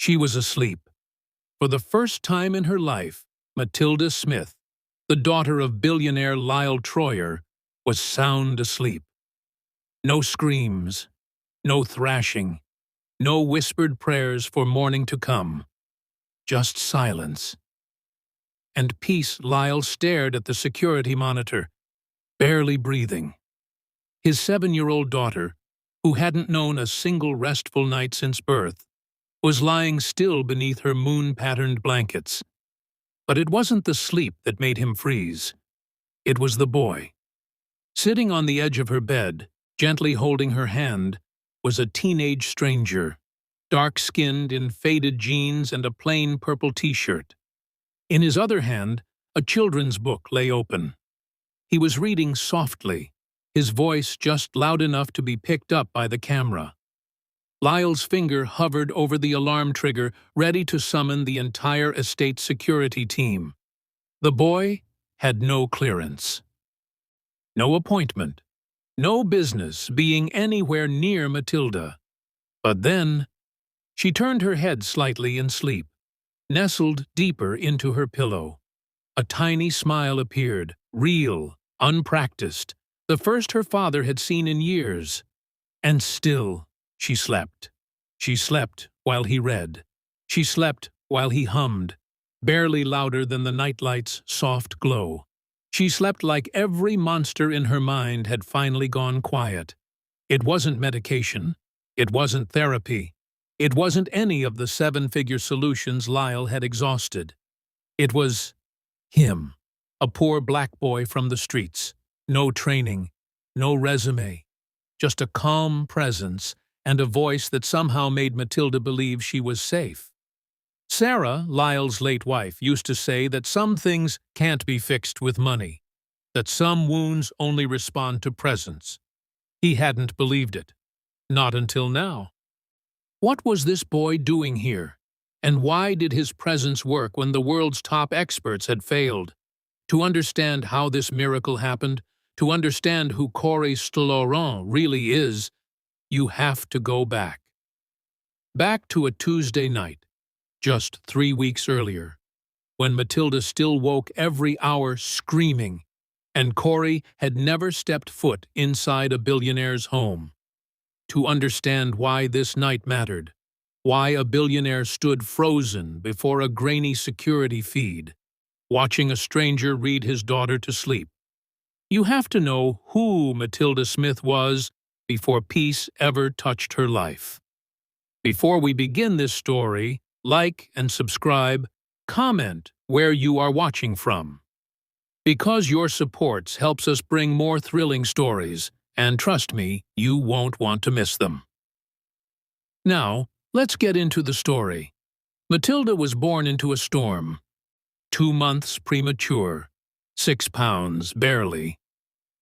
She was asleep. For the first time in her life, Matilda Smith, the daughter of billionaire Lyle Troyer, was sound asleep. No screams, no thrashing, no whispered prayers for morning to come. Just silence. And peace. Lyle stared at the security monitor, barely breathing. His 7-year-old daughter, who hadn't known a single restful night since birth, was lying still beneath her moon-patterned blankets. But it wasn't the sleep that made him freeze. It was the boy. Sitting on the edge of her bed, gently holding her hand, was a teenage stranger, dark-skinned in faded jeans and a plain purple t-shirt. In his other hand, a children's book lay open. He was reading softly, his voice just loud enough to be picked up by the camera. Lyle's finger hovered over the alarm trigger, ready to summon the entire estate security team. The boy had no clearance. No appointment. No business being anywhere near Matilda. But then, she turned her head slightly in sleep, nestled deeper into her pillow. A tiny smile appeared, real, unpracticed, the first her father had seen in years. And still, she slept. She slept while he read. She slept while he hummed, barely louder than the nightlight's soft glow. She slept like every monster in her mind had finally gone quiet. It wasn't medication. It wasn't therapy. It wasn't any of the 7-figure solutions Lyle had exhausted. It was him, a poor black boy from the streets. No training, no resume, just a calm presence and a voice that somehow made Matilda believe she was safe. Sarah, Lyle's late wife, used to say that some things can't be fixed with money, that some wounds only respond to presence. He hadn't believed it. Not until now. What was this boy doing here? And why did his presence work when the world's top experts had failed? To understand how this miracle happened, to understand who Corey Stolaurent really is, you have to go back. Back to a Tuesday night, just 3 weeks earlier, when Matilda still woke every hour screaming, and Corey had never stepped foot inside a billionaire's home. To understand why this night mattered, why a billionaire stood frozen before a grainy security feed, watching a stranger read his daughter to sleep. You have to know who Matilda Smith was before peace ever touched her life. Before we begin this story, like and subscribe, comment where you are watching from. Because your support helps us bring more thrilling stories, and trust me, you won't want to miss them. Now, let's get into the story. Matilda was born into a storm. 2 months premature. 6 pounds, barely.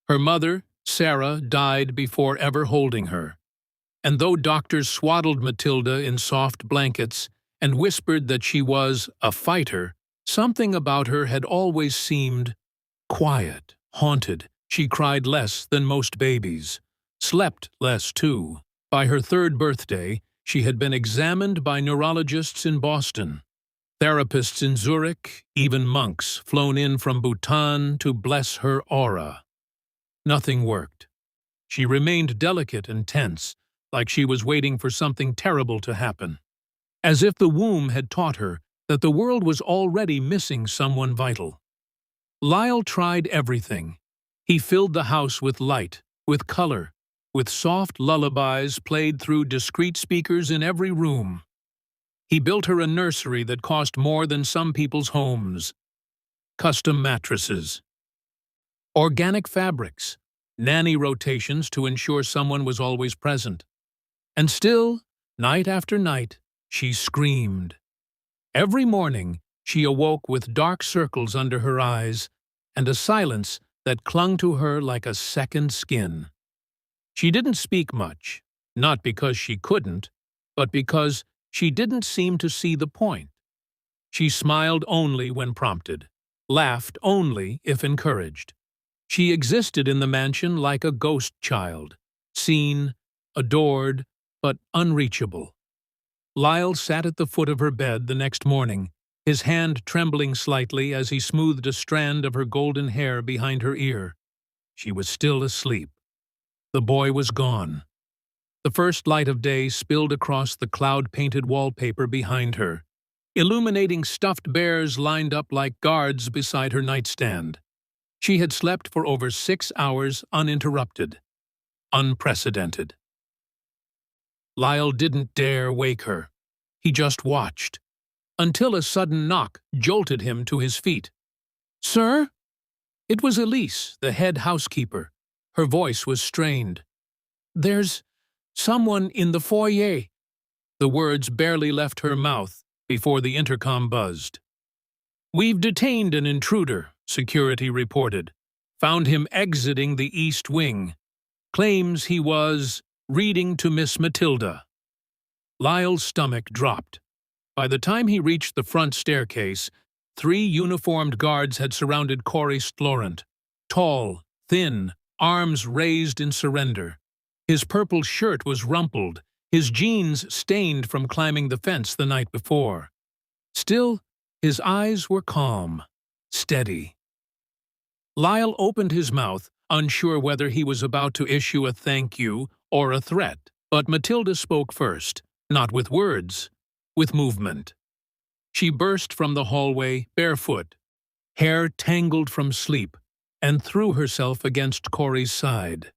Her mother, Sarah, died before ever holding her. And though doctors swaddled Matilda in soft blankets and whispered that she was a fighter, something about her had always seemed quiet, haunted. She cried less than most babies. Slept less, too. By her 3rd birthday, she had been examined by neurologists in Boston, therapists in Zurich, even monks flown in from Bhutan to bless her aura. Nothing worked. She remained delicate and tense, like she was waiting for something terrible to happen. As if the womb had taught her that the world was already missing someone vital. Lyle tried everything. He filled the house with light, with color, with soft lullabies played through discreet speakers in every room. He built her a nursery that cost more than some people's homes. Custom mattresses. Organic fabrics. Nanny rotations to ensure someone was always present. And still, night after night, she screamed. Every morning, she awoke with dark circles under her eyes and a silence that clung to her like a second skin. She didn't speak much, not because she couldn't, but because she didn't seem to see the point. She smiled only when prompted, laughed only if encouraged. She existed in the mansion like a ghost child, seen, adored, but unreachable. Lyle sat at the foot of her bed the next morning, his hand trembling slightly as he smoothed a strand of her golden hair behind her ear. She was still asleep. The boy was gone. The first light of day spilled across the cloud-painted wallpaper behind her, illuminating stuffed bears lined up like guards beside her nightstand. She had slept for over 6 hours uninterrupted. Unprecedented. Lyle didn't dare wake her. He just watched, until a sudden knock jolted him to his feet. "Sir?" It was Elise, the head housekeeper. Her voice was strained. "There's someone in the foyer." The words barely left her mouth before the intercom buzzed. "We've detained an intruder," security reported. "Found him exiting the East Wing. Claims he was reading to Miss Matilda." Lyle's stomach dropped. By the time he reached the front staircase, 3 uniformed guards had surrounded Corey Stlorant. Tall, thin, arms raised in surrender. His purple shirt was rumpled, his jeans stained from climbing the fence the night before. Still, his eyes were calm, steady. Lyle opened his mouth, unsure whether he was about to issue a thank you or a threat, but Matilda spoke first, not with words, with movement. She burst from the hallway barefoot, hair tangled from sleep, and threw herself against Corey's side.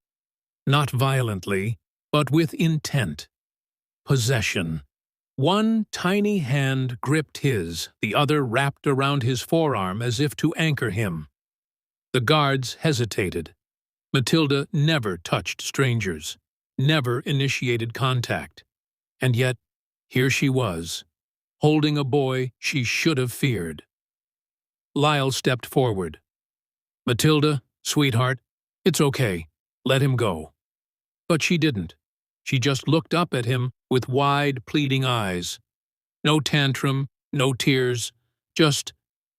Not violently, but with intent. Possession. One tiny hand gripped his, the other wrapped around his forearm as if to anchor him. The guards hesitated. Matilda never touched strangers, never initiated contact. And yet, here she was, holding a boy she should have feared. Lyle stepped forward. "Matilda, sweetheart, it's okay. Let him go." But she didn't. She just looked up at him with wide, pleading eyes. No tantrum, no tears, just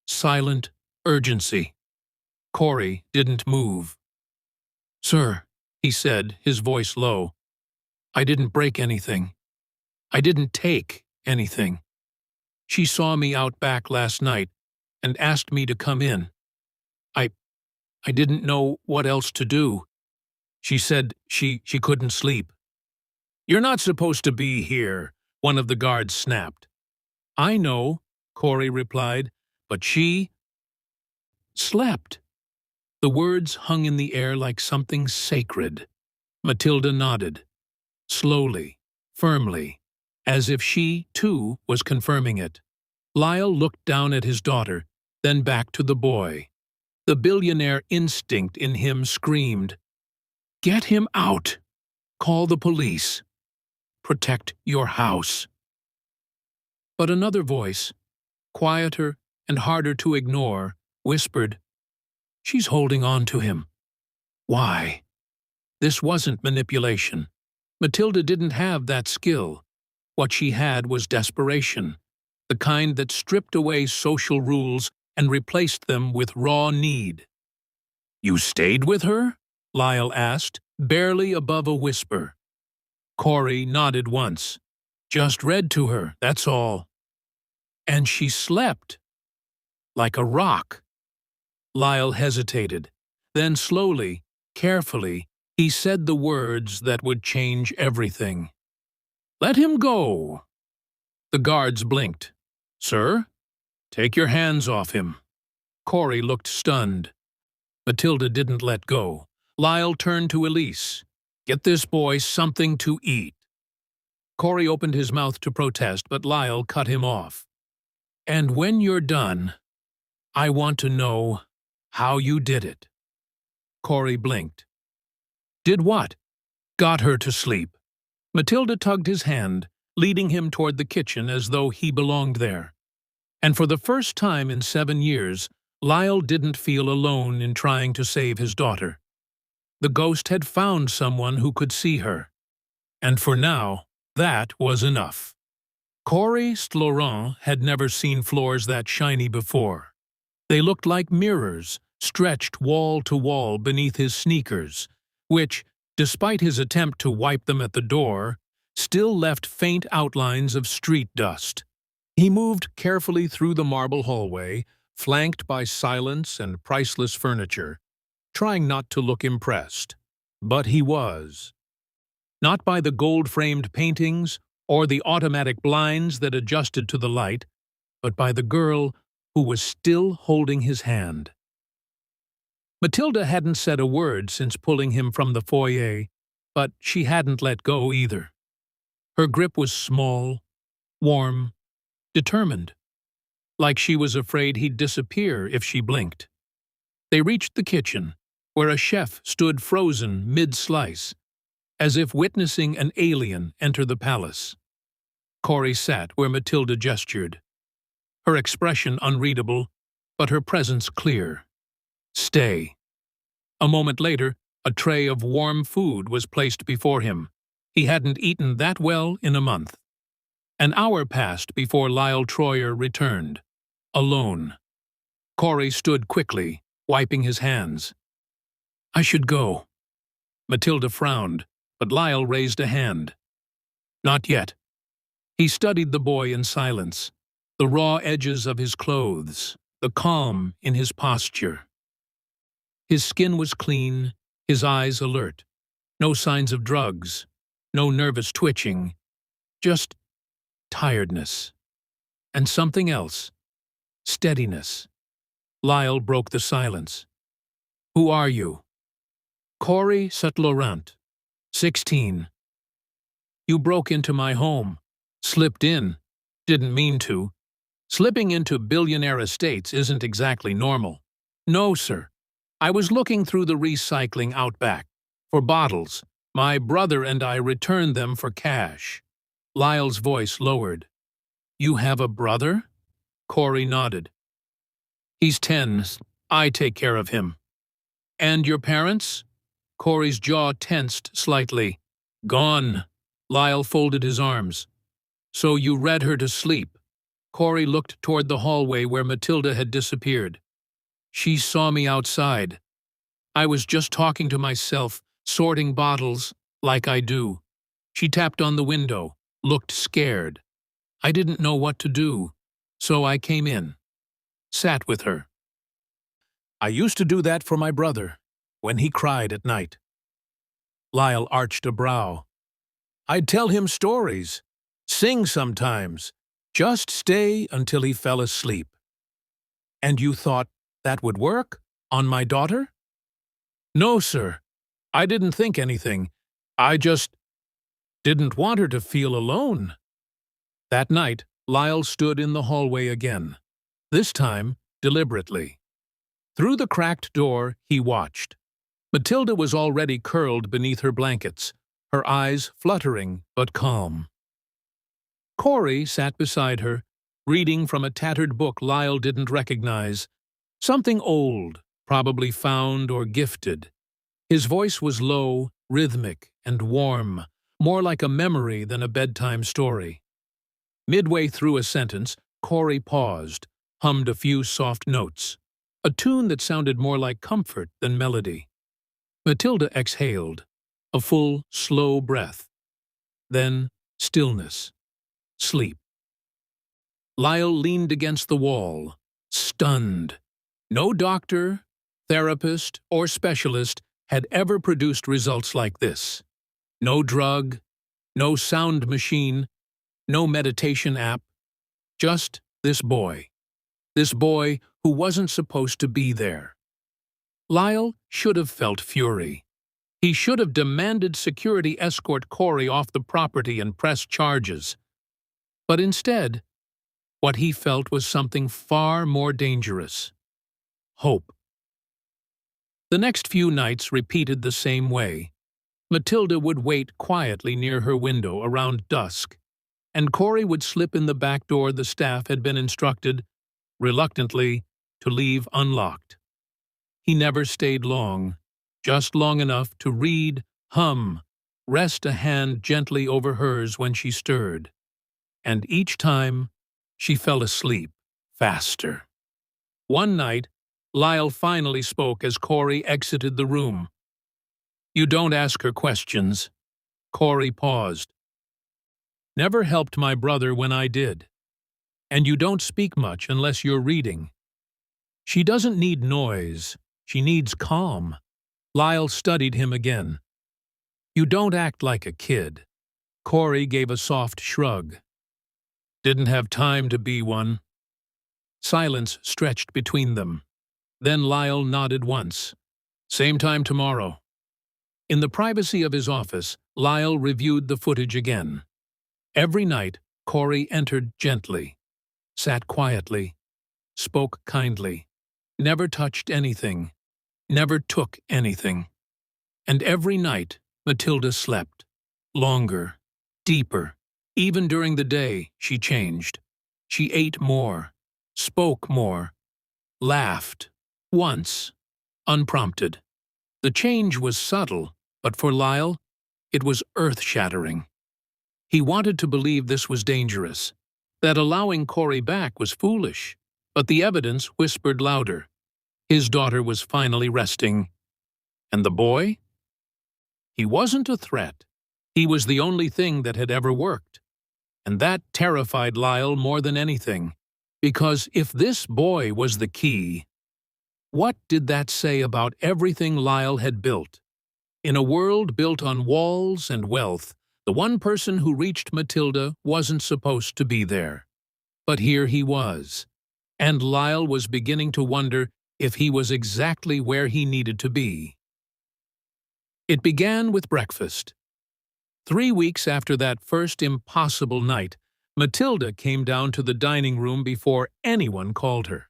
silent urgency. Corey didn't move. "Sir," he said, his voice low, "I didn't break anything. I didn't take anything. She saw me out back last night and asked me to come in. I didn't know what else to do. She said she couldn't sleep." "You're not supposed to be here," one of the guards snapped. "I know," Corey replied, "but she slept." The words hung in the air like something sacred. Matilda nodded, slowly, firmly, as if she, too, was confirming it. Lyle looked down at his daughter, then back to the boy. The billionaire instinct in him screamed, "Get him out! Call the police! Protect your house!" But another voice, quieter and harder to ignore, whispered, "She's holding on to him. Why?" This wasn't manipulation. Matilda didn't have that skill. What she had was desperation, the kind that stripped away social rules and replaced them with raw need. "You stayed with her?" Lyle asked, barely above a whisper. Corey nodded once. "Just read to her, that's all." "And she slept like a rock." Lyle hesitated. Then slowly, carefully, he said the words that would change everything. "Let him go." The guards blinked. "Sir, take your hands off him." Corey looked stunned. Matilda didn't let go. Lyle turned to Elise. "Get this boy something to eat." Corey opened his mouth to protest, but Lyle cut him off. "And when you're done, I want to know how you did it." Corey blinked. "Did what?" "Got her to sleep." Matilda tugged his hand, leading him toward the kitchen as though he belonged there. And for the first time in 7 years, Lyle didn't feel alone in trying to save his daughter. The ghost had found someone who could see her. And for now, that was enough. Corey Stlorant had never seen floors that shiny before. They looked like mirrors, stretched wall to wall beneath his sneakers, which, despite his attempt to wipe them at the door, still left faint outlines of street dust. He moved carefully through the marble hallway, flanked by silence and priceless furniture, trying not to look impressed. But he was. Not by the gold-framed paintings or the automatic blinds that adjusted to the light, but by the girl who was still holding his hand. Matilda hadn't said a word since pulling him from the foyer, but she hadn't let go either. Her grip was small, warm, determined, like she was afraid he'd disappear if she blinked. They reached the kitchen, where a chef stood frozen mid-slice, as if witnessing an alien enter the palace. Corey sat where Matilda gestured, her expression unreadable, but her presence clear. Stay. A moment later, a tray of warm food was placed before him. He hadn't eaten that well in a month. An hour passed before Lyle Troyer returned, alone. Corey stood quickly, wiping his hands. I should go. Matilda frowned, but Lyle raised a hand. Not yet. He studied the boy in silence, the raw edges of his clothes, the calm in his posture. His skin was clean, his eyes alert. No signs of drugs, no nervous twitching, just tiredness. And something else, steadiness. Lyle broke the silence. Who are you? Corey Saint-Laurent, 16. You broke into my home, slipped in, didn't mean to. Slipping into Billionaire estates isn't exactly normal. No, sir. I was looking through the recycling out back, for bottles. My brother and I returned them for cash. Lyle's voice lowered. You have a brother? Corey nodded. He's 10. I take care of him. And your parents? Corey's jaw tensed slightly. Gone. Lyle folded his arms. So you read her to sleep. Corey looked toward the hallway where Matilda had disappeared. She saw me outside. I was just talking to myself, sorting bottles, like I do. She tapped on the window, looked scared. I didn't know what to do, so I came in. Sat with her. I used to do that for my brother, when he cried at night. Lyle arched a brow. I'd tell him stories, sing sometimes, just stay until he fell asleep. And you thought that would work on my daughter? No, sir. I didn't think anything. I just didn't want her to feel alone. That night, Lyle stood in the hallway again, this time deliberately. Through the cracked door, he watched. Matilda was already curled beneath her blankets, her eyes fluttering but calm. Corey sat beside her, reading from a tattered book Lyle didn't recognize. Something old, probably found or gifted. His voice was low, rhythmic, and warm, more like a memory than a bedtime story. Midway through a sentence, Corey paused, hummed a few soft notes, a tune that sounded more like comfort than melody. Matilda exhaled, a full, slow breath. Then stillness, sleep. Lyle leaned against the wall, stunned. No doctor, therapist, or specialist had ever produced results like this. No drug, no sound machine, no meditation app. Just this boy. This boy who wasn't supposed to be there. Lyle should have felt fury. He should have demanded security escort Corey off the property and press charges. But instead, what he felt was something far more dangerous. Hope. The next few nights repeated the same way. Matilda would wait quietly near her window around dusk, and Corey would slip in the back door the staff had been instructed, reluctantly, to leave unlocked. He never stayed long, just long enough to read, hum, rest a hand gently over hers when she stirred. And each time, she fell asleep, faster. One night, Lyle finally spoke as Corey exited the room. You don't ask her questions. Corey paused. never helped my brother when I did. And you don't speak much unless you're reading. She doesn't need noise. She needs calm. Lyle studied him again. You don't act like a kid. Corey gave a soft shrug. Didn't have time to be one. Silence stretched between them. Then Lyle nodded once. Same time tomorrow. In the privacy of his office, Lyle reviewed the footage again. Every night, Corey entered gently, sat quietly, spoke kindly, never touched anything, never took anything. And every night, Matilda slept. Longer, deeper. Even during the day, she changed. She ate more, spoke more, laughed. Once, unprompted. The change was subtle, but for Lyle, it was earth-shattering. He wanted to believe this was dangerous, that allowing Corey back was foolish, but the evidence whispered louder. His daughter was finally resting. And the boy? He wasn't a threat. He was the only thing that had ever worked. And that terrified Lyle more than anything, because if this boy was the key, what did that say about everything Lyle had built? In a world built on walls and wealth, the one person who reached Matilda wasn't supposed to be there. But here he was, and Lyle was beginning to wonder if he was exactly where he needed to be. It began with breakfast. 3 weeks after that first impossible night, Matilda came down to the dining room before anyone called her.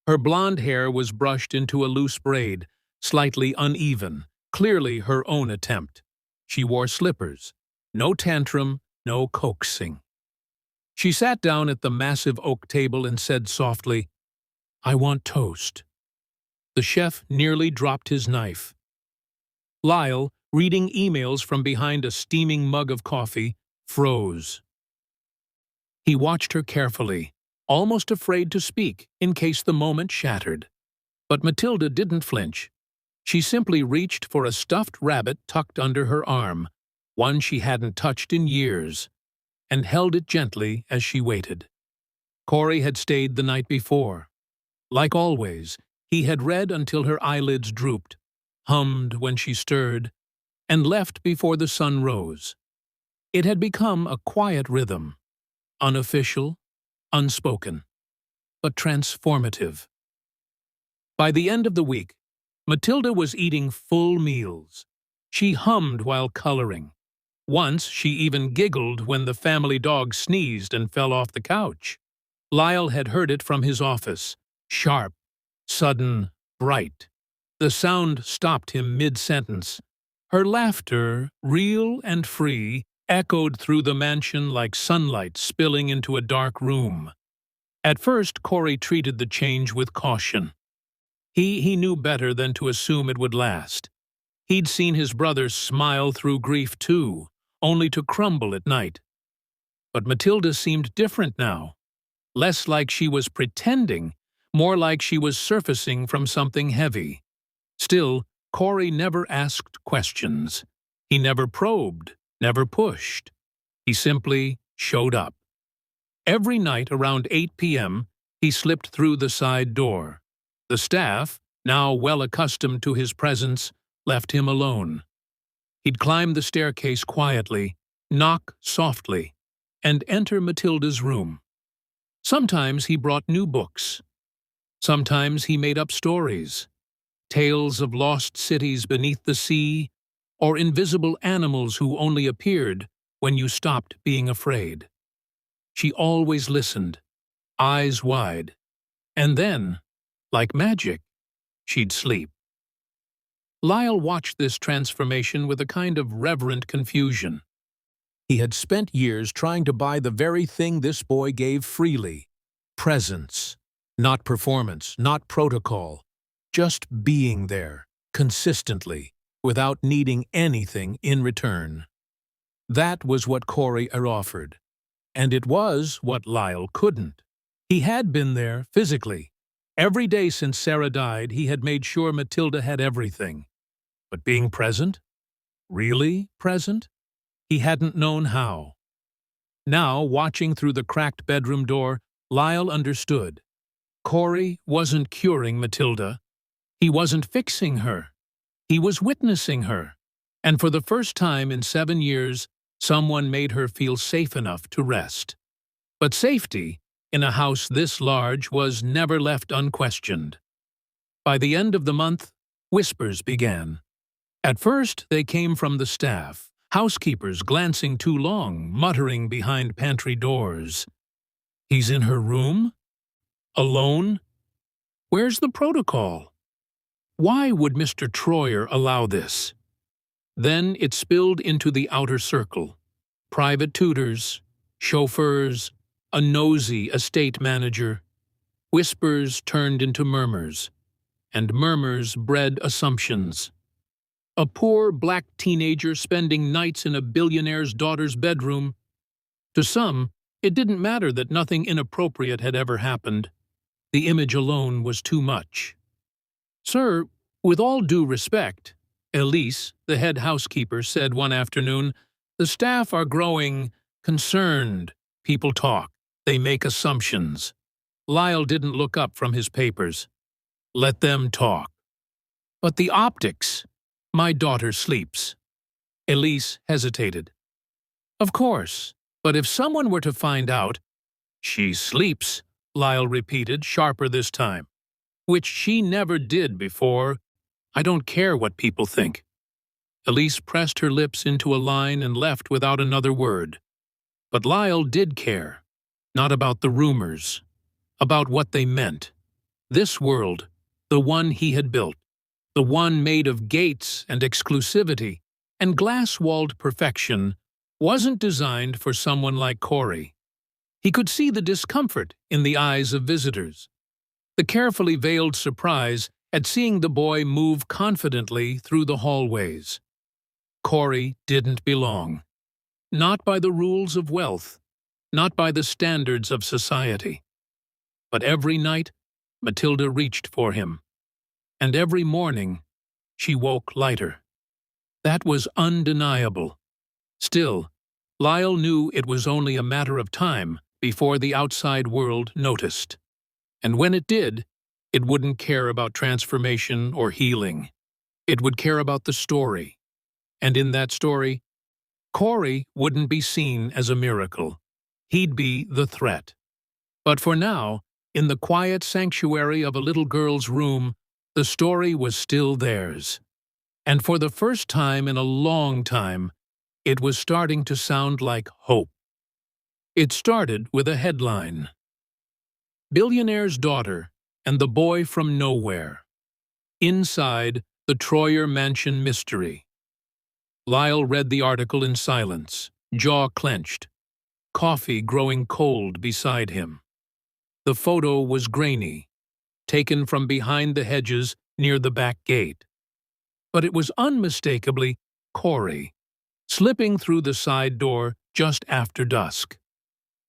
Her blonde hair was brushed into a loose braid, slightly uneven, clearly her own attempt. She wore slippers. No tantrum, no coaxing. She sat down at the massive oak table and said softly, "I want toast." The chef nearly dropped his knife. Lyle, reading emails from behind a steaming mug of coffee, froze. He watched her carefully, almost afraid to speak in case the moment shattered. But Matilda didn't flinch. She simply reached for a stuffed rabbit tucked under her arm, one she hadn't touched in years, and held it gently as she waited. Corey had stayed the night before. Like always, he had read until her eyelids drooped, hummed when she stirred, and left before the sun rose. It had become a quiet rhythm, unofficial, unspoken, but transformative. By the end of the week, Matilda was eating full meals. She hummed while coloring. Once she even giggled when the family dog sneezed and fell off the couch. Lyle had heard it from his office, sharp, sudden, bright. The sound stopped him mid-sentence. Her laughter, real and free, echoed through the mansion like sunlight spilling into a dark room. At first, Corey treated the change with caution. He knew better than to assume it would last. He'd seen his brother smile through grief too, only to crumble at night. But Matilda seemed different now. Less like she was pretending, more like she was surfacing from something heavy. Still, Corey never asked questions. He never probed, never pushed. He simply showed up. Every night around 8 p.m., he slipped through the side door. The staff, now well accustomed to his presence, left him alone. He'd climb the staircase quietly, knock softly, and enter Matilda's room. Sometimes he brought new books. Sometimes he made up stories. Tales of lost cities beneath the sea, or invisible animals who only appeared when you stopped being afraid. She always listened, eyes wide, and then, like magic, she'd sleep. Lyle watched this transformation with a kind of reverent confusion. He had spent years trying to buy the very thing this boy gave freely: presence. Not performance, not protocol, just being there, consistently, without needing anything in return. That was what Corey offered, and it was what Lyle couldn't. He had been there, physically. Every day since Sarah died, he had made sure Matilda had everything. But being present? Really present? He hadn't known how. Now, watching through the cracked bedroom door, Lyle understood. Corey wasn't curing Matilda. He wasn't fixing her. He was witnessing her. And for the first time in 7 years, someone made her feel safe enough to rest. But safety, in a house this large, was never left unquestioned. By the end of the month, whispers began. At first, they came from the staff, housekeepers glancing too long, muttering behind pantry doors. He's in her room? Alone? Where's the protocol? Why would Mr. Troyer allow this? Then it spilled into the outer circle. Private tutors, chauffeurs, a nosy estate manager. Whispers turned into murmurs, and murmurs bred assumptions. A poor black teenager spending nights in a billionaire's daughter's bedroom. To some, it didn't matter that nothing inappropriate had ever happened. The image alone was too much. "Sir, with all due respect," Elise, the head housekeeper, said one afternoon, "the staff are growing concerned. People talk. They make assumptions." Lyle didn't look up from his papers. "Let them talk." "But the optics. My daughter sleeps." Elise hesitated. "Of course, but if someone were to find out—" "She sleeps," Lyle repeated, sharper this time. "Which she never did before. I don't care what people think." Elise pressed her lips into a line and left without another word. But Lyle did care. Not about the rumors. About what they meant. This world, the one he had built. The one made of gates and exclusivity and glass-walled perfection, wasn't designed for someone like Corey. He could see the discomfort in the eyes of visitors. The carefully veiled surprise at seeing the boy move confidently through the hallways. Corey didn't belong. Not by the rules of wealth, not by the standards of society. But every night, Matilda reached for him. And every morning, she woke lighter. That was undeniable. Still, Lyle knew it was only a matter of time before the outside world noticed. And when it did, it wouldn't care about transformation or healing. It would care about the story. And in that story, Corey wouldn't be seen as a miracle. He'd be the threat. But for now, in the quiet sanctuary of a little girl's room, the story was still theirs. And for the first time in a long time, it was starting to sound like hope. It started with a headline: "Billionaire's Daughter and the Boy from Nowhere. Inside the Troyer Mansion Mystery." Lyle read the article in silence, jaw clenched, coffee growing cold beside him. The photo was grainy, taken from behind the hedges near the back gate. But it was unmistakably Corey, slipping through the side door just after dusk.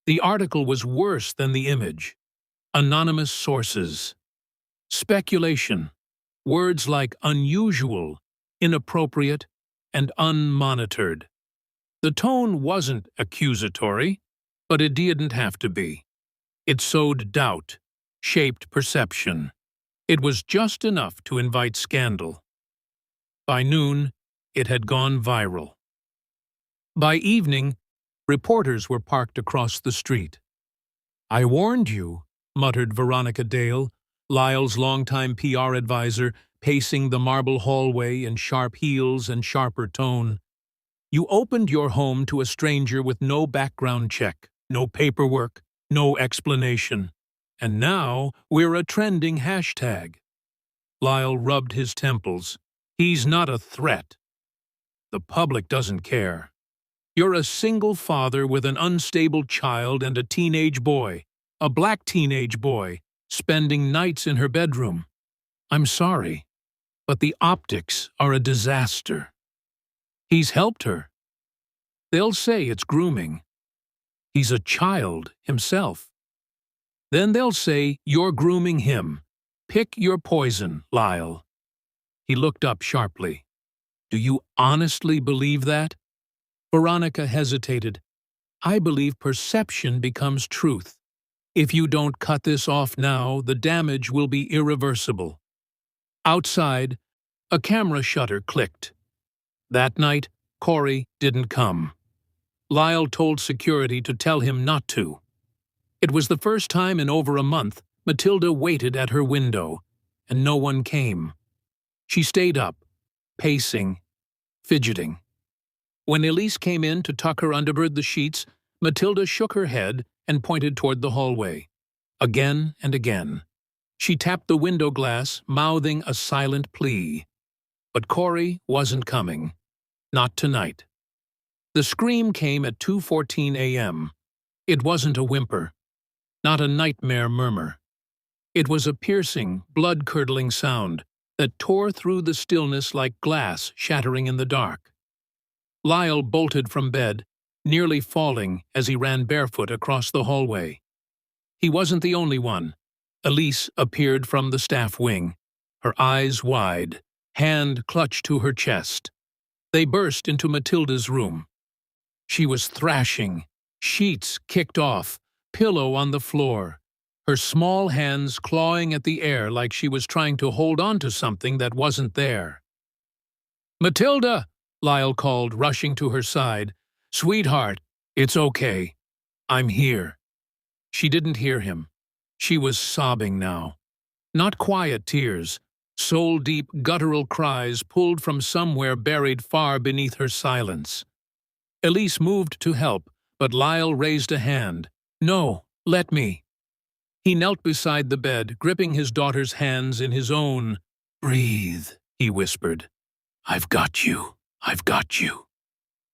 The article was worse than the image. Anonymous sources. Speculation. Words like unusual, inappropriate, and unmonitored. The tone wasn't accusatory, but it didn't have to be. It sowed doubt, shaped perception. It was just enough to invite scandal. By noon, it had gone viral. By evening, reporters were parked across the street. "I warned you," muttered Veronica Dale, Lyle's longtime PR advisor, pacing the marble hallway in sharp heels and sharper tone. "You opened your home to a stranger with no background check, no paperwork, no explanation. And now we're a trending hashtag." Lyle rubbed his temples. "He's not a threat. The public doesn't care. You're a single father with an unstable child and a teenage boy, a black teenage boy, spending nights in her bedroom. I'm sorry, but the optics are a disaster. He's helped her. They'll say it's grooming. He's a child himself. Then they'll say you're grooming him. Pick your poison, Lyle." He looked up sharply. "Do you honestly believe that?" Veronica hesitated. I believe perception becomes truth. If you don't cut this off now, the damage will be irreversible. Outside, a camera shutter clicked. That night, Corey didn't come. Lyle told security to tell him not to. It was the first time in over a month Matilda waited at her window, and no one came. She stayed up, pacing, fidgeting. When Elise came in to tuck her under the sheets, Matilda shook her head and pointed toward the hallway. Again and again. She tapped the window glass, mouthing a silent plea. But Corey wasn't coming. Not tonight. The scream came at 2:14 a.m. It wasn't a whimper. Not a nightmare murmur. It was a piercing, blood-curdling sound that tore through the stillness like glass shattering in the dark. Lyle bolted from bed, nearly falling as he ran barefoot across the hallway. He wasn't the only one. Elise appeared from the staff wing, her eyes wide, hand clutched to her chest. They burst into Matilda's room. She was thrashing, sheets kicked off, pillow on the floor, her small hands clawing at the air like she was trying to hold on to something that wasn't there. "Matilda!" Lyle called, rushing to her side. "Sweetheart, it's okay. I'm here." She didn't hear him. She was sobbing now. Not quiet tears, soul-deep guttural cries pulled from somewhere buried far beneath her silence. Elise moved to help, but Lyle raised a hand. "No, let me." He knelt beside the bed, gripping his daughter's hands in his own. "Breathe," he whispered. "I've got you. I've got you."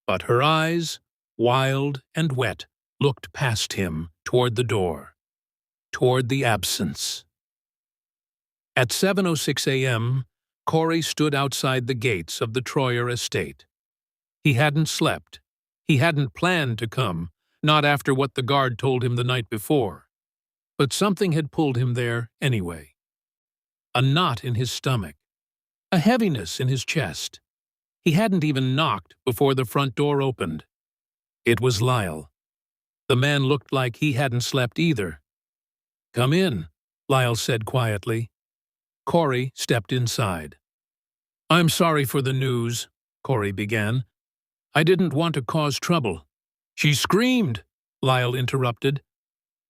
But her eyes, wild and wet, looked past him, toward the door, toward the absence. At 7:06 a.m., Corey stood outside the gates of the Troyer estate. He hadn't slept. He hadn't planned to come, not after what the guard told him the night before. But something had pulled him there anyway. A knot in his stomach, a heaviness in his chest. He hadn't even knocked before the front door opened. It was Lyle. The man looked like he hadn't slept either. "Come in," Lyle said quietly. Corey stepped inside. "I'm sorry for the news," Corey began. "I didn't want to cause trouble." "She screamed," Lyle interrupted.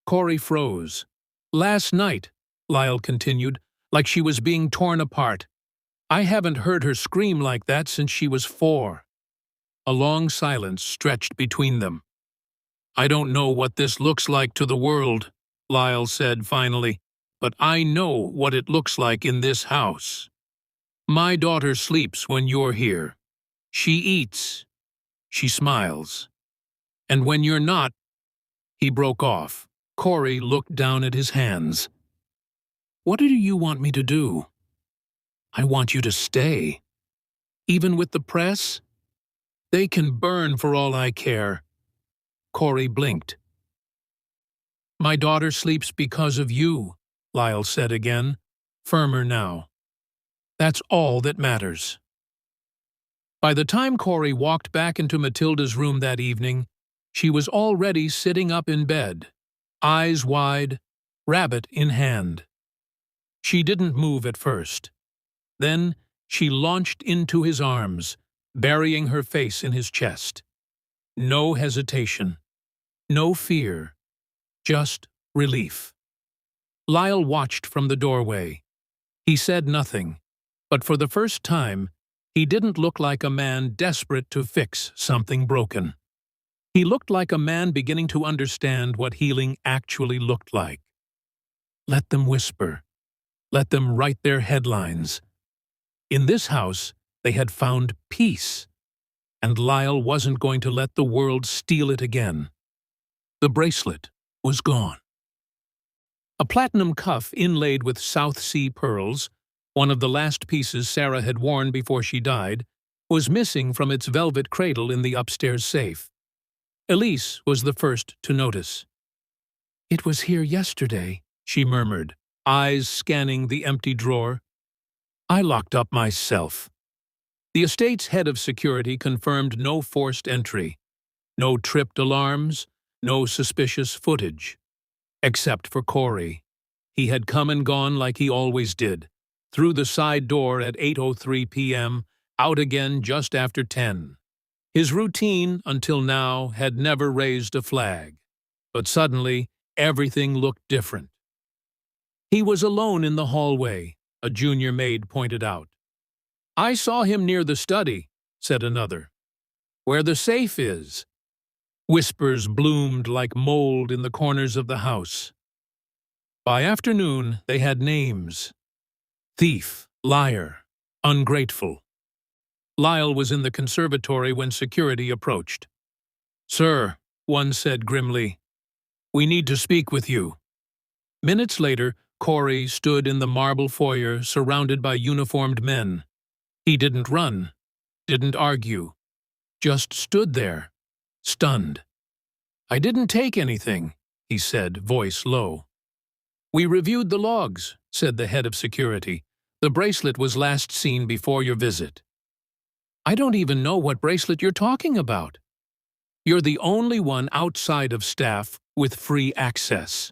Corey froze. "Last night," Lyle continued, "like she was being torn apart. I haven't heard her scream like that since she was 4. A long silence stretched between them. "I don't know what this looks like to the world," Lyle said finally, "but I know what it looks like in this house. My daughter sleeps when you're here. She eats. She smiles. And when you're not—" He broke off. Corey looked down at his hands. "What do you want me to do?" "I want you to stay. Even with the press? They can burn for all I care." Corey blinked. "My daughter sleeps because of you," Lyle said again, firmer now. "That's all that matters." By the time Corey walked back into Matilda's room that evening, she was already sitting up in bed, eyes wide, rabbit in hand. She didn't move at first. Then she launched into his arms, burying her face in his chest. No hesitation, no fear, just relief. Lyle watched from the doorway. He said nothing, but for the first time, he didn't look like a man desperate to fix something broken. He looked like a man beginning to understand what healing actually looked like. Let them whisper. Let them write their headlines. In this house, they had found peace, and Lyle wasn't going to let the world steal it again. The bracelet was gone. A platinum cuff inlaid with South Sea pearls, one of the last pieces Sarah had worn before she died, was missing from its velvet cradle in the upstairs safe. Elise was the first to notice. "It was here yesterday," she murmured, eyes scanning the empty drawer. "I locked up myself." The estate's head of security confirmed no forced entry. No tripped alarms, no suspicious footage. Except for Corey. He had come and gone like he always did. Through the side door at 8:03 p.m., out again just after 10. His routine, until now, had never raised a flag. But suddenly, everything looked different. He was alone in the hallway, a junior maid pointed out. "I saw him near the study," said another. "Where the safe is." Whispers bloomed like mold in the corners of the house. By afternoon, they had names. Thief, liar, ungrateful. Lyle was in the conservatory when security approached. "Sir," one said grimly, "we need to speak with you." Minutes later, Corey stood in the marble foyer surrounded by uniformed men. He didn't run, didn't argue, just stood there, stunned. "I didn't take anything," he said, voice low. "We reviewed the logs," said the head of security. "The bracelet was last seen before your visit." "I don't even know what bracelet you're talking about." "You're the only one outside of staff with free access."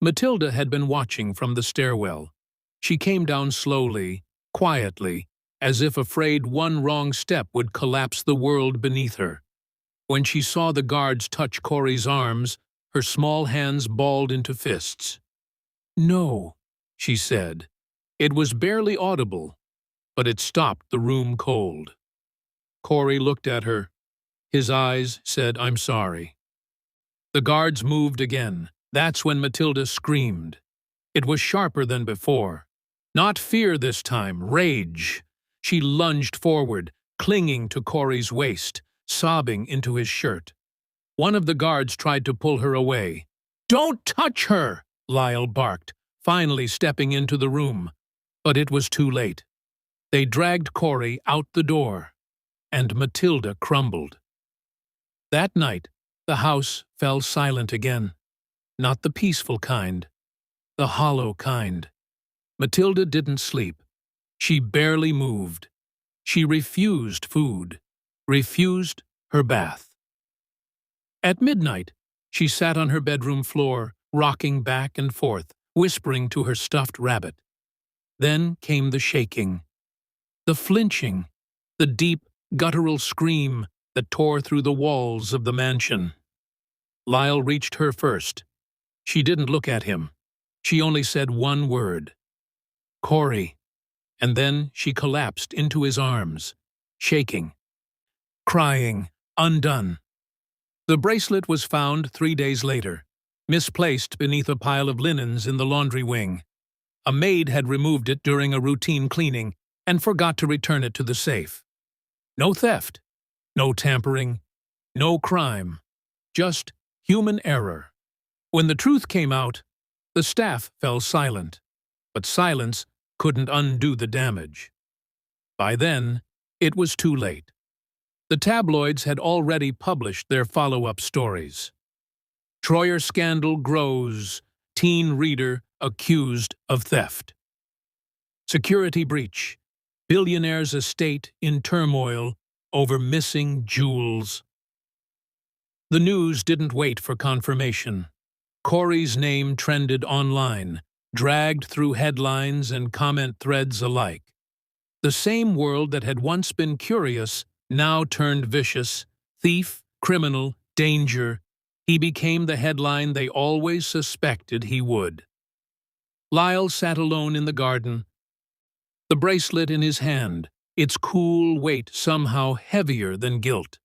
Matilda had been watching from the stairwell. She came down slowly, quietly, as if afraid one wrong step would collapse the world beneath her. When she saw the guards touch Corey's arms, her small hands balled into fists. "No," she said. It was barely audible, but it stopped the room cold. Corey looked at her. His eyes said, "I'm sorry." The guards moved again. That's when Matilda screamed. It was sharper than before. Not fear this time, rage. She lunged forward, clinging to Corey's waist, sobbing into his shirt. One of the guards tried to pull her away. "Don't touch her!" Lyle barked, finally stepping into the room. But it was too late. They dragged Corey out the door, and Matilda crumbled. That night, the house fell silent again. Not the peaceful kind, the hollow kind. Matilda didn't sleep. She barely moved. She refused food, refused her bath. At midnight, she sat on her bedroom floor, rocking back and forth, whispering to her stuffed rabbit. Then came the shaking, the flinching, the deep, guttural scream that tore through the walls of the mansion. Lyle reached her first. She didn't look at him. She only said one word. "Corey." And then she collapsed into his arms, shaking, crying, undone. The bracelet was found 3 days later, misplaced beneath a pile of linens in the laundry wing. A maid had removed it during a routine cleaning and forgot to return it to the safe. No theft, no tampering, no crime, just human error. When the truth came out, the staff fell silent, but silence couldn't undo the damage. By then, it was too late. The tabloids had already published their follow-up stories. Troyer scandal grows, teen reader accused of theft. Security breach, billionaire's estate in turmoil over missing jewels. The news didn't wait for confirmation. Corey's name trended online, dragged through headlines and comment threads alike. The same world that had once been curious now turned vicious, thief, criminal, danger. He became the headline they always suspected he would. Lyle sat alone in the garden, the bracelet in his hand, its cool weight somehow heavier than guilt.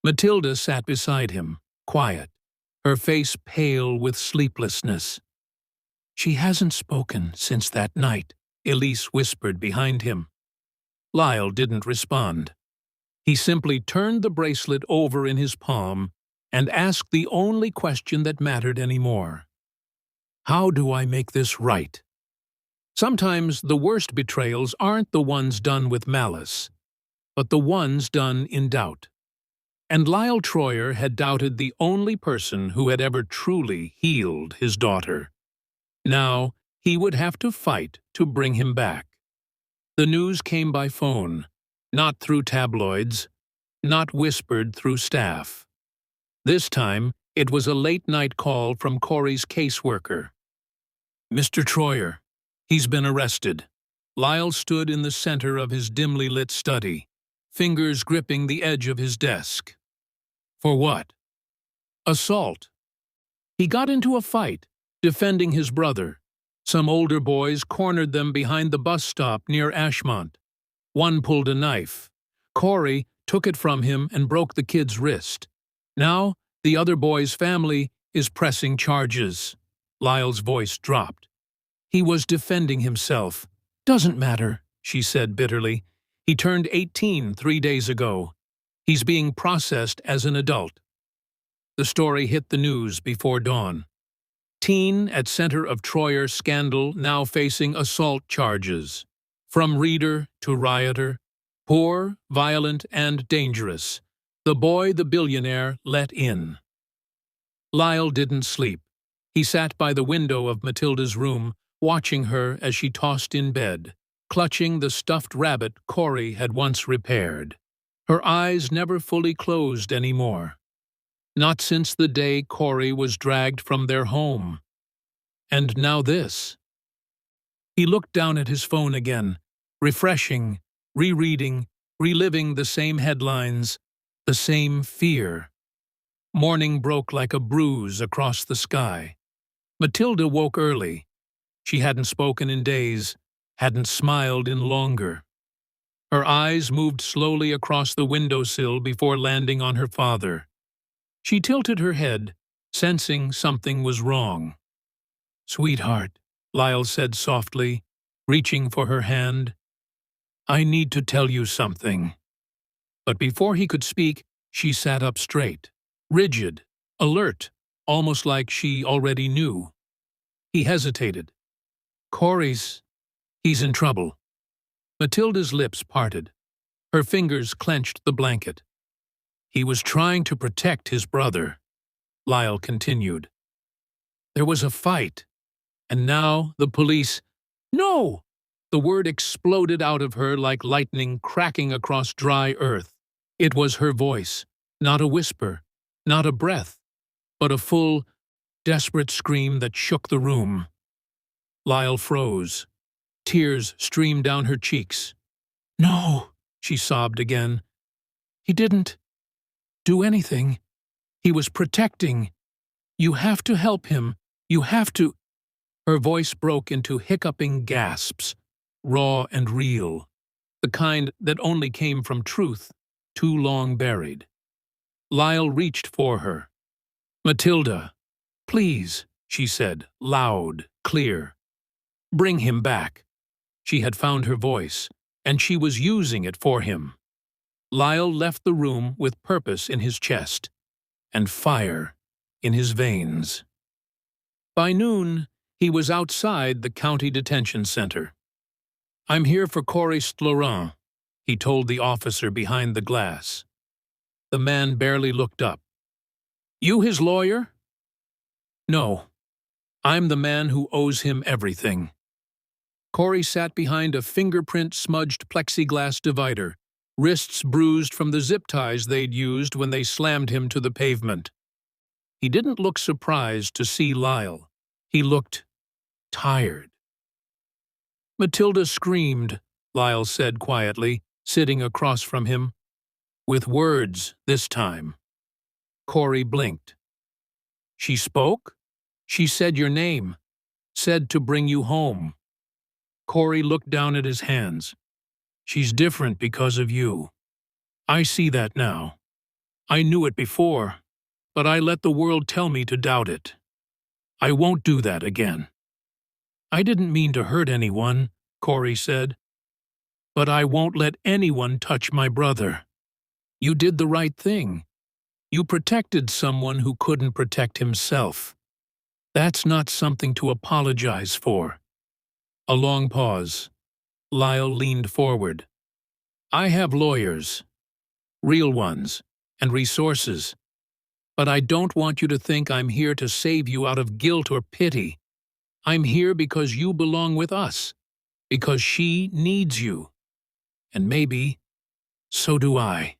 Matilda sat beside him, quiet, her face pale with sleeplessness. "She hasn't spoken since that night," Elise whispered behind him. Lyle didn't respond. He simply turned the bracelet over in his palm and asked the only question that mattered anymore. "How do I make this right?" Sometimes the worst betrayals aren't the ones done with malice, but the ones done in doubt. And Lyle Troyer had doubted the only person who had ever truly healed his daughter. Now, he would have to fight to bring him back. The news came by phone, not through tabloids, not whispered through staff. This time, it was a late-night call from Corey's caseworker. "Mr. Troyer, he's been arrested." Lyle stood in the center of his dimly lit study, fingers gripping the edge of his desk. "For what?" "Assault. He got into a fight, defending his brother. Some older boys cornered them behind the bus stop near Ashmont. One pulled a knife. Corey took it from him and broke the kid's wrist. Now, the other boy's family is pressing charges." Lyle's voice dropped. "He was defending himself." "Doesn't matter," she said bitterly. "He turned 18 3 days ago. He's being processed as an adult." The story hit the news before dawn. Teen at center of Troyer scandal now facing assault charges. From reader to rioter, poor, violent, and dangerous, the boy the billionaire let in. Lyle didn't sleep. He sat by the window of Matilda's room, watching her as she tossed in bed, clutching the stuffed rabbit Corey had once repaired. Her eyes never fully closed anymore. Not since the day Corey was dragged from their home. And now this. He looked down at his phone again, refreshing, rereading, reliving the same headlines, the same fear. Morning broke like a bruise across the sky. Matilda woke early. She hadn't spoken in days, hadn't smiled in longer. Her eyes moved slowly across the windowsill before landing on her father. She tilted her head, sensing something was wrong. "Sweetheart," Lyle said softly, reaching for her hand, "I need to tell you something." But before he could speak, she sat up straight, rigid, alert, almost like she already knew. He hesitated. He's in trouble." Matilda's lips parted. Her fingers clenched the blanket. "He was trying to protect his brother," Lyle continued. "There was a fight, and now the police—" "No!" The word exploded out of her like lightning cracking across dry earth. It was her voice, not a whisper, not a breath, but a full, desperate scream that shook the room. Lyle froze. Tears streamed down her cheeks. "No," she sobbed again. "He didn't do anything. He was protecting. You have to help him. You have to—" Her voice broke into hiccuping gasps, raw and real, the kind that only came from truth, too long buried. Lyle reached for her. "Matilda, please," she said, loud, clear. "Bring him back." She had found her voice, and she was using it for him. Lyle left the room with purpose in his chest, and fire in his veins. By noon, he was outside the county detention center. "I'm here for Corey Stlaurent," he told the officer behind the glass. The man barely looked up. "You his lawyer?" "No. I'm the man who owes him everything." Corey sat behind a fingerprint-smudged plexiglass divider, wrists bruised from the zip ties they'd used when they slammed him to the pavement. He didn't look surprised to see Lyle. He looked tired. "Matilda screamed," Lyle said quietly, sitting across from him. "With words this time." Corey blinked. "She spoke? She said your name. Said to bring you home." Corey looked down at his hands. "She's different because of you. I see that now. I knew it before, but I let the world tell me to doubt it. I won't do that again." "I didn't mean to hurt anyone," Corey said. "But I won't let anyone touch my brother. You did the right thing. You protected someone who couldn't protect himself. That's not something to apologize for." A long pause. Lyle leaned forward. "I have lawyers. Real ones. And resources. But I don't want you to think I'm here to save you out of guilt or pity. I'm here because you belong with us. Because she needs you. And maybe, so do I."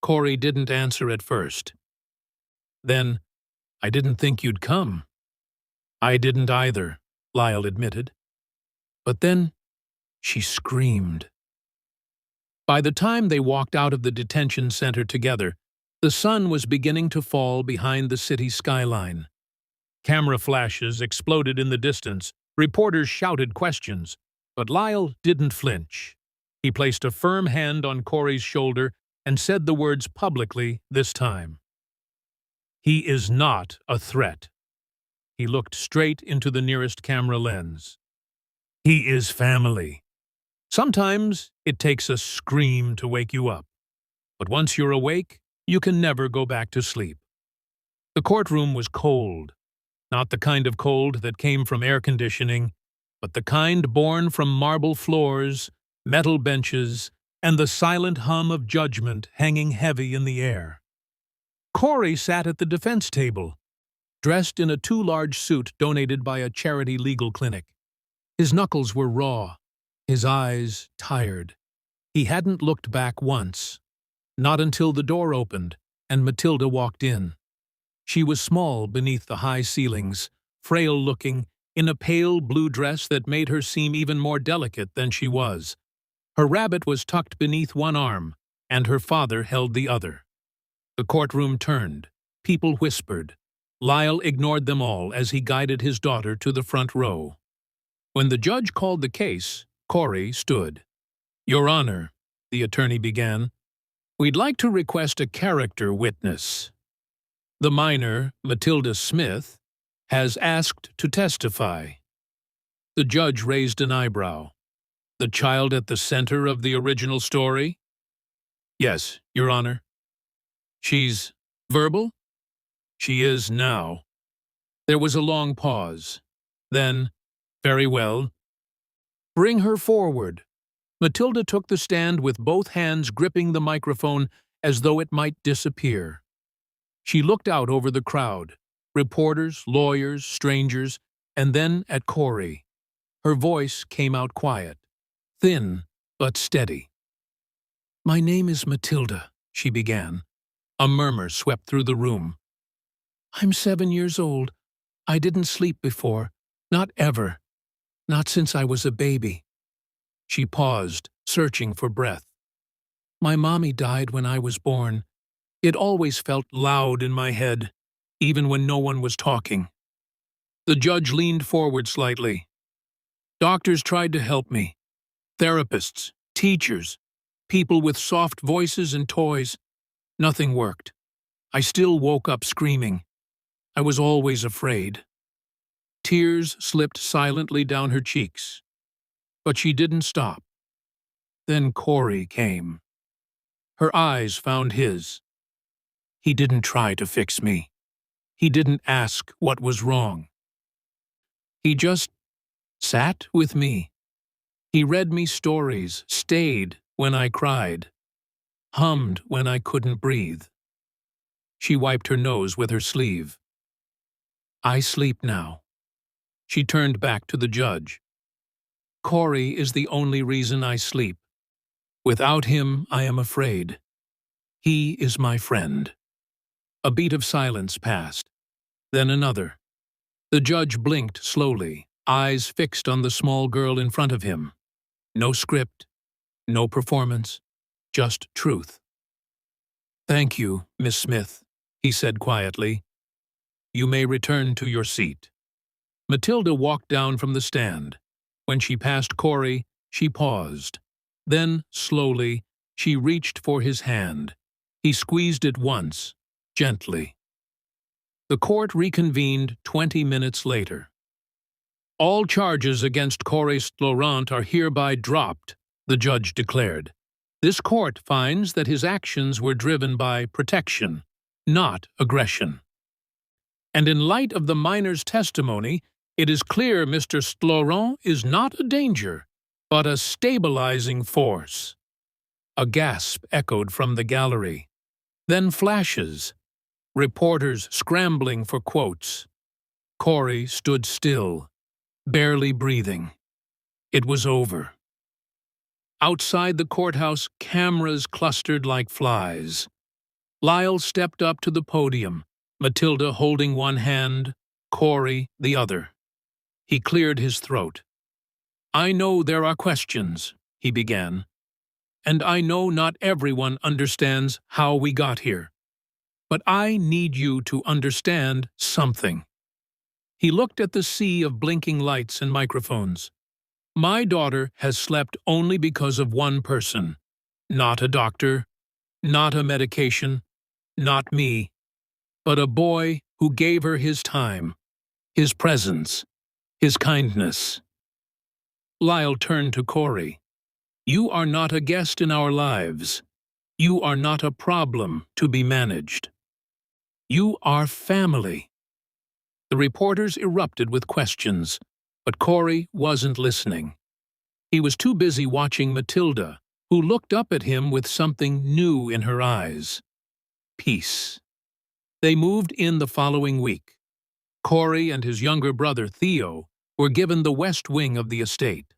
Corey didn't answer at first. Then, "I didn't think you'd come." "I didn't either," Lyle admitted. But then she screamed. By the time they walked out of the detention center together, the sun was beginning to fall behind the city skyline. Camera flashes exploded in the distance. Reporters shouted questions, but Lyle didn't flinch. He placed a firm hand on Corey's shoulder and said the words publicly this time. "He is not a threat." He looked straight into the nearest camera lens. "He is family. Sometimes it takes a scream to wake you up, but once you're awake, you can never go back to sleep." The courtroom was cold, not the kind of cold that came from air conditioning, but the kind born from marble floors, metal benches, and the silent hum of judgment hanging heavy in the air. Corey sat at the defense table, dressed in a too-large suit donated by a charity legal clinic. His knuckles were raw, his eyes tired. He hadn't looked back once, not until the door opened and Matilda walked in. She was small beneath the high ceilings, frail-looking, in a pale blue dress that made her seem even more delicate than she was. Her rabbit was tucked beneath one arm, and her father held the other. The courtroom turned. People whispered. Lyle ignored them all as he guided his daughter to the front row. When the judge called the case, Corey stood. "Your Honor," the attorney began, "we'd like to request a character witness. The minor, Matilda Smith, has asked to testify." The judge raised an eyebrow. "The child at the center of the original story?" "Yes, Your Honor." "She's verbal?" "She is now." There was a long pause. Then, "Very well. Bring her forward." Matilda took the stand with both hands gripping the microphone as though it might disappear. She looked out over the crowd, reporters, lawyers, strangers, and then at Corey. Her voice came out quiet, thin but steady. "My name is Matilda," she began. A murmur swept through the room. "I'm 7 years old. I didn't sleep before. Not ever. Not since I was a baby." She paused, searching for breath. "My mommy died when I was born. It always felt loud in my head, even when no one was talking." The judge leaned forward slightly. "Doctors tried to help me. Therapists, teachers, people with soft voices and toys. Nothing worked. I still woke up screaming. I was always afraid." Tears slipped silently down her cheeks. But she didn't stop. Then Corey came. Her eyes found his. He didn't try to fix me. He didn't ask what was wrong. He just sat with me. He read me stories, stayed when I cried, hummed when I couldn't breathe. She wiped her nose with her sleeve. "I sleep now." She turned back to the judge. "Corey is the only reason I sleep. Without him, I am afraid. He is my friend." A beat of silence passed, then another. The judge blinked slowly, eyes fixed on the small girl in front of him. No script, no performance, just truth. "Thank you, Miss Smith," he said quietly. "You may return to your seat." Matilda walked down from the stand. When she passed Corey, she paused. Then, slowly, she reached for his hand. He squeezed it once, gently. The court reconvened 20 minutes later. "All charges against Corey Laurent are hereby dropped," the judge declared. "This court finds that his actions were driven by protection, not aggression. And in light of the minor's testimony, it is clear Mr. Laurent is not a danger, but a stabilizing force." A gasp echoed from the gallery. Then flashes. Reporters scrambling for quotes. Corey stood still, barely breathing. It was over. Outside the courthouse, cameras clustered like flies. Lyle stepped up to the podium, Matilda holding one hand, Corey the other. He cleared his throat. "I know there are questions," he began, "and I know not everyone understands how we got here. But I need you to understand something." He looked at the sea of blinking lights and microphones. "My daughter has slept only because of one person. Not a doctor, not a medication, not me, but a boy who gave her his time, his presence, his kindness." Lyle turned to Corey. "You are not a guest in our lives. You are not a problem to be managed. You are family." The reporters erupted with questions, but Corey wasn't listening. He was too busy watching Matilda, who looked up at him with something new in her eyes. Peace. They moved in the following week. Corey and his younger brother Theo were given the west wing of the estate.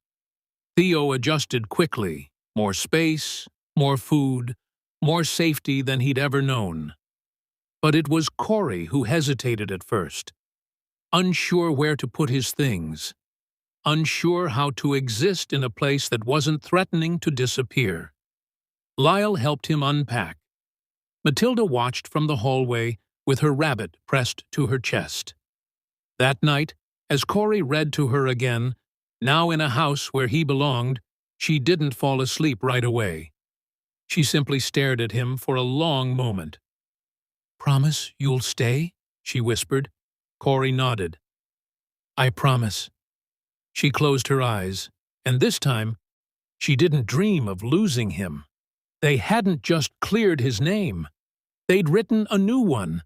Theo adjusted quickly, more space, more food, more safety than he'd ever known. But it was Corey who hesitated at first, unsure where to put his things, unsure how to exist in a place that wasn't threatening to disappear. Lyle helped him unpack. Matilda watched from the hallway with her rabbit pressed to her chest. That night, as Corey read to her again, now in a house where he belonged, she didn't fall asleep right away. She simply stared at him for a long moment. "Promise you'll stay?" she whispered. Corey nodded. "I promise." She closed her eyes, and this time, she didn't dream of losing him. They hadn't just cleared his name. They'd written a new one,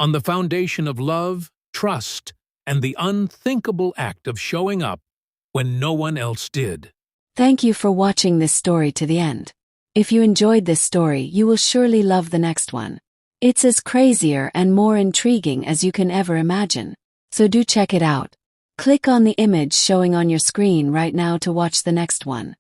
on the foundation of love, trust, and the unthinkable act of showing up when no one else did. Thank you for watching this story to the end. If you enjoyed this story, you will surely love the next one. It's as crazier and more intriguing as you can ever imagine. So do check it out. Click on the image showing on your screen right now to watch the next one.